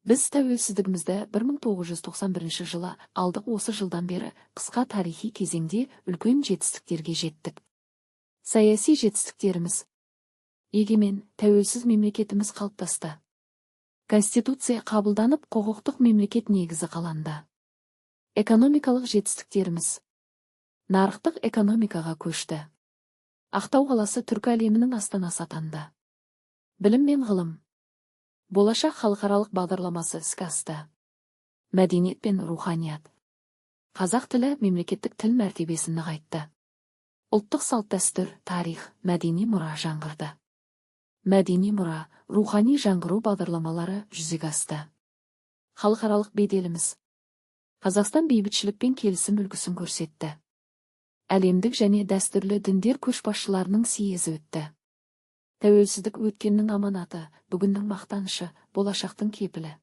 Біз тәуелсіздігімізді 1991 жылы алдық. Осы жылдан бері қысқа тарихи кезеңде үлкен жетістіктерге жеттік. Саяси жетістіктеріміз. Егемен, тәуелсіз мемлекетіміз қалыптасты. Конституция қабылданып, құқықтық мемлекет негізі қаланды. Экономикалық жетістіктеріміз. Нарықтық экономикаға көшті. Ақтау қаласы түркі әлемінің астанасы атанды. Білім мен ғылым. Болашақ халықаралық бағдарламасы іске асты. Мәдениет пен руханият. Қазақ тілі мемлекеттік тіл мәртебесін нығайтты. Ұлттық салт-дәстүр, тарих, мәдени мұра жаңғырды. Мәдени мұра, рухани жаңғыру бағдарламалары жүзеге асты. Халықаралық беделіміз. Қазақстан бейбітшілік пен келісім үлгісін көрсетті. Әлемдік және дәстүрлі діндер көшбасшыларының съезі өтті. Тәуелсіздік өткеннің аманаты, бүгіннің мақтанышы, болашақтың кепілі.